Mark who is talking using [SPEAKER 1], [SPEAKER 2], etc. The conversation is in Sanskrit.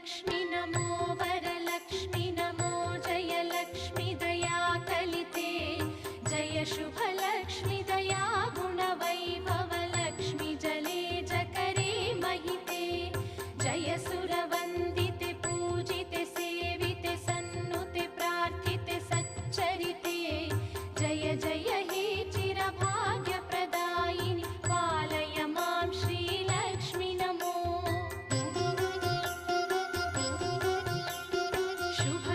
[SPEAKER 1] शुभलक्ष्मि नमो वरलक्ष्मि नमो जयलक्ष्मि दयाकलिते जय शुभलक्ष्मि दया गुणवैभवलक्ष्मि जले जकरे महिते जय सुरवन्दिते पूजिते सेविते सन्नुते प्रार्थिते सच्चरिते जय जय हे चिरभाग्यप्रदायिनि पालय मां श्रीलक्ष्मि नमो शुभ